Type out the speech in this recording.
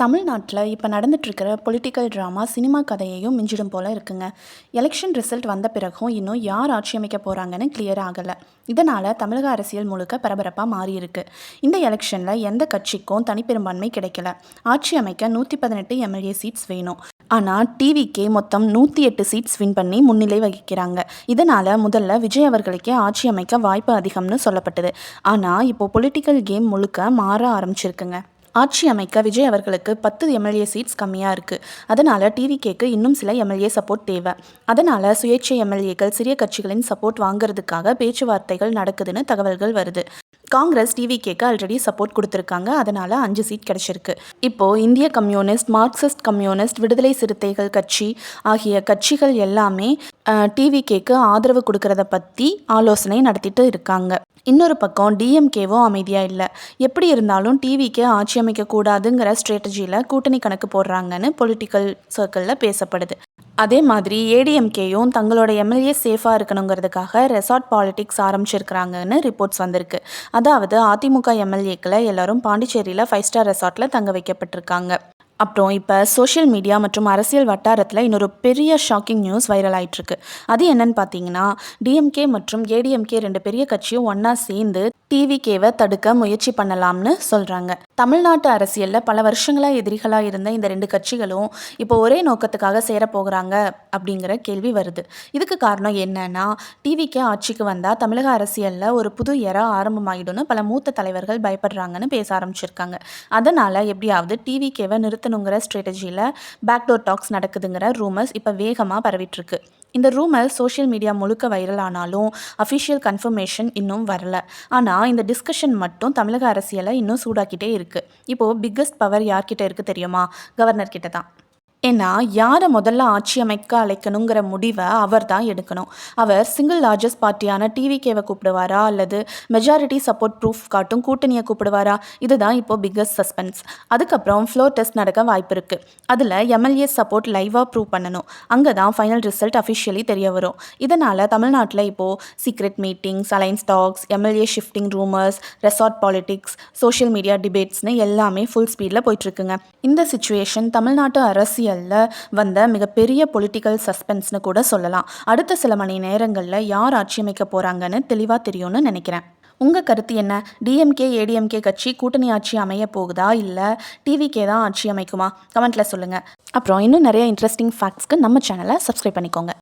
தமிழ்நாட்டில் இப்போ நடந்துட்டுருக்கிற political drama cinema கதையையும் மிஞ்சிடும் போல் இருக்குங்க. எலெக்ஷன் ரிசல்ட் வந்த பிறகும் இன்னும் யார் ஆட்சி அமைக்க போகிறாங்கன்னு கிளியர் ஆகலை. இதனால் தமிழக அரசியல் முழுக்க பரபரப்பாக மாறியிருக்கு. இந்த எலெக்ஷனில் எந்த கட்சிக்கும் தனிப்பெரும்பான்மை கிடைக்கல. ஆட்சி அமைக்க 118 எம்எல்ஏ சீட்ஸ் வேணும். ஆனால் டிவிக்கே மொத்தம் 108 சீட்ஸ் வின் பண்ணி முன்னிலை வகிக்கிறாங்க. இதனால் முதல்ல விஜய் அவர்களுக்கே ஆட்சி அமைக்க வாய்ப்பு அதிகம்னு சொல்லப்பட்டது. ஆனால் இப்போது பொலிட்டிக்கல் கேம் முழுக்க மாற ஆரம்பிச்சிருக்குங்க. ஆட்சி அமைக்க விஜய் அவர்களுக்கு 10 எம்எல்ஏ சீட்ஸ் கம்மியாக இருக்குது. அதனால் டிவிகேக்கு இன்னும் சில எம்எல்ஏ சப்போர்ட் தேவை. அதனால் சுயேட்சை எம்எல்ஏக்கள் சிறிய கட்சிகளின் சப்போர்ட் வாங்குறதுக்காக பேச்சுவார்த்தைகள் நடக்குதுன்னு தகவல்கள் வருது. காங்கிரஸ் டிவிகேக்கு ஆல்ரெடி சப்போர்ட் கொடுத்துருக்காங்க. அதனால் 5 சீட் கிடச்சிருக்கு. இப்போது இந்திய கம்யூனிஸ்ட், மார்க்சிஸ்ட் கம்யூனிஸ்ட், விடுதலை சிறுத்தைகள் கட்சி ஆகிய கட்சிகள் எல்லாமே டிவிகேக்கு ஆதரவு கொடுக்கறத பற்றி ஆலோசனை நடத்திட்டு இருக்காங்க. இன்னொரு பக்கம் டிஎம்கேவும் அமைதியாக இல்லை. எப்படி இருந்தாலும் டிவிக்கே ஆட்சி அமைக்கக்கூடாதுங்கிற ஸ்ட்ராட்டஜியில் கூட்டணி கணக்கு போடுறாங்கன்னு பொலிட்டிக்கல் சர்க்கிளில் பேசப்படுது. அதே மாதிரி ஏடிஎம்கேயும் தங்களோட எம்எல்ஏ சேஃபாக இருக்கணுங்கிறதுக்காக ரெசார்ட் பாலிடிக்ஸ் ஆரம்பிச்சிருக்கிறாங்கன்னு ரிப்போர்ட்ஸ் வந்திருக்கு. அதாவது அதிமுக எம்எல்ஏக்களை எல்லாரும் பாண்டிச்சேரியில் 5 ஸ்டார் ரெசார்ட்டில் தங்க வைக்கப்பட்டிருக்காங்க. அப்புறம் இப்போ சோஷியல் மீடியா மற்றும் அரசியல் வட்டாரத்தில் இன்னொரு பெரிய ஷாக்கிங் நியூஸ் வைரல் ஆகிட்டுருக்கு. அது என்னன்னு பார்த்தீங்கன்னா, டிஎம்கே மற்றும் ஏடிஎம்கே 2 பெரிய கட்சியும் ஒன்றா சேர்ந்து டிவிகேவை தடுக்க முயற்சி பண்ணலாம்னு சொல்கிறாங்க. தமிழ்நாட்டு அரசியலில் பல வருஷங்களாக எதிரிகளாக இருந்த இந்த 2 கட்சிகளும் இப்போ ஒரே நோக்கத்துக்காக சேரப்போகிறாங்க அப்படிங்கிற கேள்வி வருது. இதுக்கு காரணம் என்னன்னா, டிவிகே ஆட்சிக்கு வந்தால் தமிழக அரசியலில் ஒரு புது எரா ஆரம்பமாகிடும்னு பல மூத்த தலைவர்கள் பயப்படுறாங்கன்னு பேச ஆரம்பிச்சிருக்காங்க. அதனால் எப்படியாவது டிவிகேவை நிறுத்தணுங்கிற ஸ்ட்ராட்டஜியில் பேக்டோர் டாக்ஸ் நடக்குதுங்கிற ரூமர்ஸ் இப்போ வேகமாக பரவிட்டுருக்கு. இந்த ரூமர் சோஷியல் மீடியா முழுக்க வைரல் ஆனாலும் அஃபிஷியல் கன்ஃபர்மேஷன் இன்னும் வரல. ஆனால் இந்த டிஸ்கஷன் மட்டும் தமிழக அரசியலை இன்னும் சூடாக்கிட்டே இருக்குது. இப்போது பிக்கஸ்ட் பவர் யார்கிட்ட இருக்குது தெரியுமா? கவர்னர் கிட்ட தான். ஏன்னா யாரை முதல்ல ஆட்சி அமைக்க அழைக்கணுங்கிற முடிவை அவர் தான் எடுக்கணும். அவர் சிங்கிள் லார்ஜஸ்ட் பார்ட்டியான டிவிகேவை கூப்பிடுவாரா அல்லது மெஜாரிட்டி சப்போர்ட் ப்ரூஃப் காட்டும் கூட்டணியை கூப்பிடுவாரா? இதுதான் இப்போது பிக்கஸ்ட் சஸ்பென்ஸ். அதுக்கப்புறம் ஃப்ளோர் டெஸ்ட் நடக்க வாய்ப்பு இருக்குது. அதில் எம்எல்ஏ சப்போர்ட் லைவாக ப்ரூவ் பண்ணணும். அங்கே தான் ஃபைனல் ரிசல்ட் அஃபிஷியலி தெரிய வரும். இதனால் தமிழ்நாட்டில் இப்போது secret meetings, alliance talks, MLA shifting rumours, resort politics, social media டிபேட்ஸ்னு எல்லாமே ஃபுல் ஸ்பீடில் போயிட்டுருக்குங்க. இந்த சிச்சுவேஷன் தமிழ்நாட்டு அரசியல் வந்த மிகப்பெரிய பொலிட்டிக்கல் சஸ்பென்ஸ்னு கூட சொல்லலாம். அடுத்த சில மணி நேரங்களில் யார் ஆட்சி அமைக்க போகிறாங்கன்னு தெளிவாக தெரியும்னு நினைக்கிறேன். உங்கள் கருத்து என்ன? டிஎம்கே ஏடிஎம்கே கட்சி கூட்டணி ஆட்சி அமைய போகுதா இல்லை டிவிகே தான் ஆட்சி அமைக்குமா? கமெண்ட்டில் சொல்லுங்கள். அப்புறம் இன்னும் நிறைய இன்ட்ரெஸ்டிங் ஃபேக்ட்ஸ்க்கு நம்ம சேனலை சப்ஸ்கிரைப் பண்ணிக்கோங்க.